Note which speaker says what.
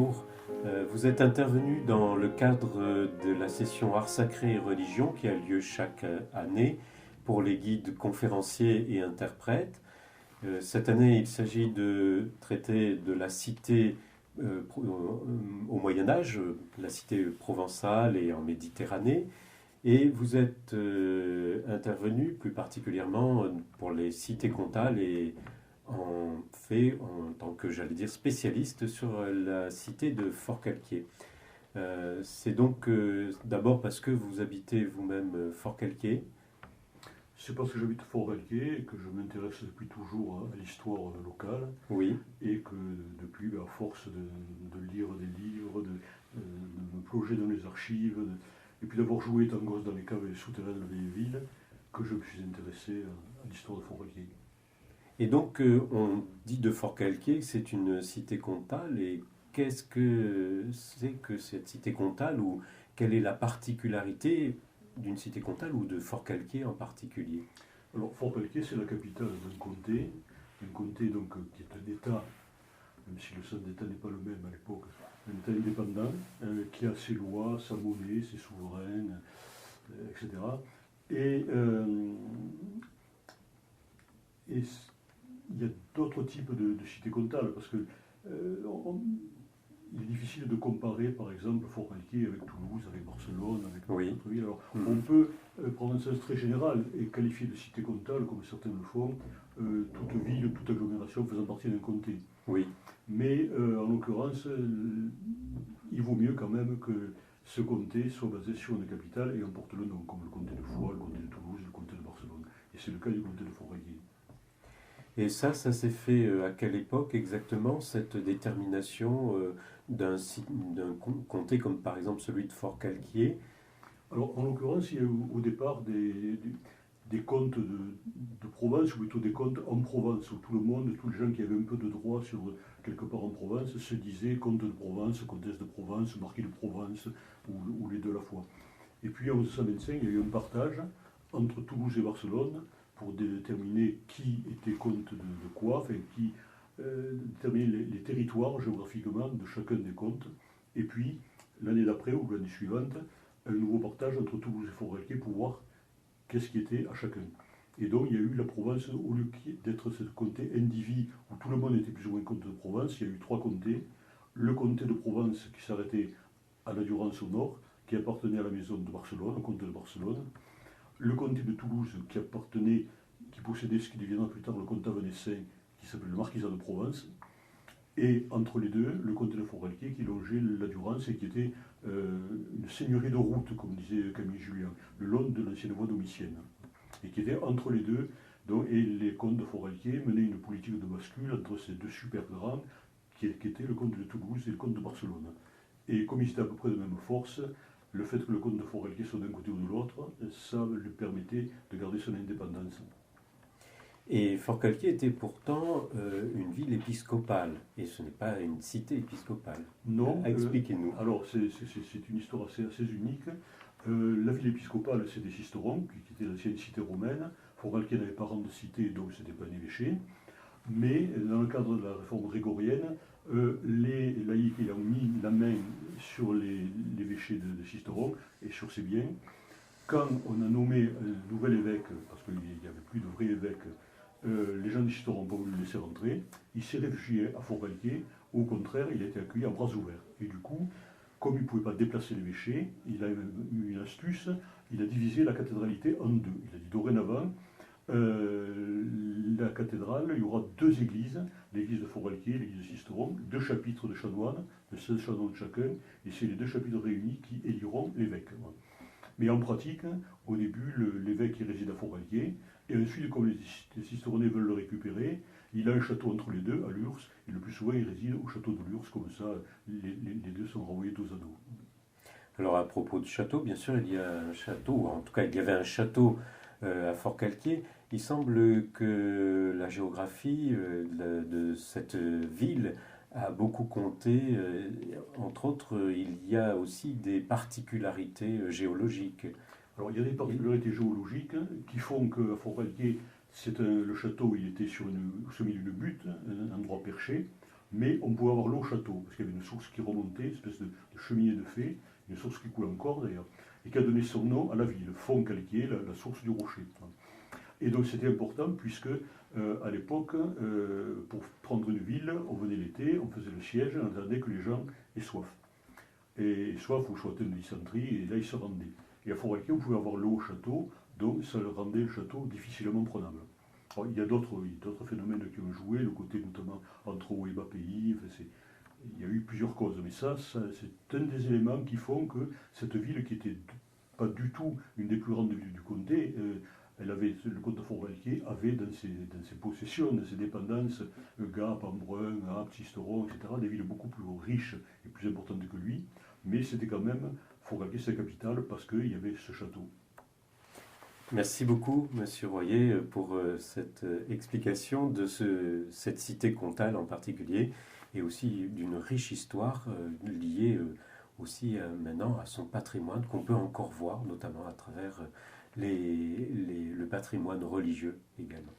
Speaker 1: bonjour. Vous êtes intervenu dans le cadre de la session Art sacré et religion qui a lieu chaque année pour les guides conférenciers et interprètes. Cette année, il s'agit de traiter de la cité au Moyen Âge, la cité provençale et en Méditerranée. Et vous êtes intervenu plus particulièrement pour les cités comtales et en tant que, j'allais dire, spécialiste sur la cité de Forcalquier. C'est donc d'abord parce que vous habitez vous-même Forcalquier.
Speaker 2: C'est parce que j'habite Forcalquier et que je m'intéresse depuis toujours à l'histoire locale.
Speaker 1: Oui.
Speaker 2: Et que depuis, à force de lire des livres, de me plonger dans les archives, et puis d'avoir joué étant gosse dans les caves et les souterrains de la vieille ville, que je me suis intéressé à l'histoire de Forcalquier.
Speaker 1: Et donc, on dit de Forcalquier que c'est une cité comtale. Et qu'est-ce que c'est que cette cité comtale, ou quelle est la particularité d'une cité comtale ou de Forcalquier en particulier?
Speaker 2: Alors, Forcalquier, c'est la capitale d'un comté donc, qui est un État, même si le sein d'État n'est pas le même à l'époque, un État indépendant, qui a ses lois, sa monnaie, ses souverains, etc. Et il y a d'autres types de cités comtales, parce que il est difficile de comparer, par exemple, Forcalquier avec Toulouse, avec Barcelone, avec d'autres villes. Alors, on peut prendre un sens très général et qualifier de cité comtale, comme certains le font, toute ville, toute agglomération faisant partie d'un comté.
Speaker 1: Oui.
Speaker 2: Mais, en l'occurrence, il vaut mieux quand même que ce comté soit basé sur une capitale et en porte le nom, comme le comté de Foix, le comté de Toulouse, le comté de Barcelone. Et c'est le cas du comté de Forcalquier.
Speaker 1: Et ça s'est fait à quelle époque exactement, cette détermination d'un comté comme par exemple celui de Forcalquier?
Speaker 2: Alors, en l'occurrence, il y a eu au départ des comtes de Provence, ou plutôt des comtes en Provence, où tout le monde, tous les gens qui avaient un peu de droit sur quelque part en Provence, se disaient comte de Provence, comtesse de Provence, marquis de Provence, ou les deux à la fois. Et puis en 1925, il y a eu un partage entre Toulouse et Barcelone pour déterminer qui était comte de quoi, enfin qui déterminait les territoires géographiquement de chacun des comtes. Et puis, l'année d'après ou l'année suivante, un nouveau partage entre Toulouse et Forcalquier pour voir qu'est-ce qui était à chacun. Et donc, il y a eu la Provence, au lieu d'être ce comté indivis où tout le monde était plus ou moins comte de Provence, il y a eu trois comtés. Le comté de Provence qui s'arrêtait à la Durance au nord, qui appartenait à la maison de Barcelone, au comté de Barcelone. Le comté de Toulouse qui possédait ce qui deviendra plus tard le comtat venessin, qui s'appelait le marquisat de Provence. Et entre les deux, le comté de Forcalquier qui longeait la Durance et qui était une seigneurie de route, comme disait Camille Julien, le long de l'ancienne voie domitienne. Et qui était entre les deux, et les comtes de Forcalquier menaient une politique de bascule entre ces deux super grands, qui étaient le comte de Toulouse et le comte de Barcelone. Et comme ils étaient à peu près de même force, le fait que le comte de Forcalquier soit d'un côté ou de l'autre, ça lui permettait de garder son indépendance.
Speaker 1: Et Forcalquier était pourtant une ville épiscopale, et ce n'est pas une cité épiscopale.
Speaker 2: Non.
Speaker 1: Expliquez-nous.
Speaker 2: Alors, c'est une histoire assez unique. La ville épiscopale, c'est des Sisterons, qui était l'ancienne cité romaine. Forcalquier n'avait pas rang de cité, donc ce n'était pas un évêché. Mais dans le cadre de la réforme grégorienne, les laïcs ayant mis la main sur l'évêché de Sisteron et sur ses biens, quand on a nommé un nouvel évêque, parce qu'il n'y avait plus de vrai évêque, les gens de Sisteron n'ont pas voulu le laisser rentrer, il s'est réfugié à Forcalquier. Au contraire, il a été accueilli à bras ouverts. Et du coup, comme il ne pouvait pas déplacer l'évêché, il a eu une astuce, il a divisé la cathédralité en deux. Il a dit dorénavant, la cathédrale, il y aura deux églises, l'église de Forcalquier et l'église de Sisteron, deux chapitres de chanoines, de 16 chanoines chacun, et c'est les deux chapitres réunis qui éliront l'évêque. Mais en pratique, au début, l'évêque réside à Forcalquier, et ensuite, comme les Sisteronais veulent le récupérer, il a un château entre les deux, à Lurs, et le plus souvent, il réside au château de Lurs, comme ça, les deux sont renvoyés dos à dos.
Speaker 1: Alors, à propos de château, bien sûr, il y a un château, en tout cas, il y avait un château à Forcalquier. Il semble que la géographie de cette ville a beaucoup compté. Entre autres, il y a aussi des particularités géologiques.
Speaker 2: Alors, il y a des particularités géologiques qui font qu'à Forcalquier, le château, il était au sommet d'une butte, un endroit perché. mais on pouvait avoir l'eau au château, parce qu'il y avait une source qui remontait, une espèce de cheminée de fée, une source qui coule encore d'ailleurs, et qui a donné son nom à la ville, Font Calquier, la source du rocher. Et donc c'était important puisque à l'époque, pour prendre une ville, on venait l'été, on faisait le siège, on attendait que les gens aient soif. Et soif ou soit une dysenterie, et là ils se rendaient. Et à Font-Calquier, on pouvait avoir l'eau au château, donc ça rendait le château difficilement prenable. Alors, il y a d'autres phénomènes qui ont joué, le côté notamment entre haut et bas pays, enfin, il y a eu plusieurs causes, mais ça c'est un des éléments qui font que cette ville qui était pas du tout une des plus grandes villes du comté, elle avait, le comte de Font-Calquier avait dans ses possessions, dans ses dépendances, Gap, Embrun, Apt, Sisteron, etc., des villes beaucoup plus riches et plus importantes que lui, mais c'était quand même, Font-Calquier c'est la capitale parce qu'il y avait ce château.
Speaker 1: Merci beaucoup, Monsieur Royer, pour cette explication de cette cité comtale en particulier, et aussi d'une riche histoire liée aussi maintenant à son patrimoine qu'on peut encore voir, notamment à travers le patrimoine religieux également.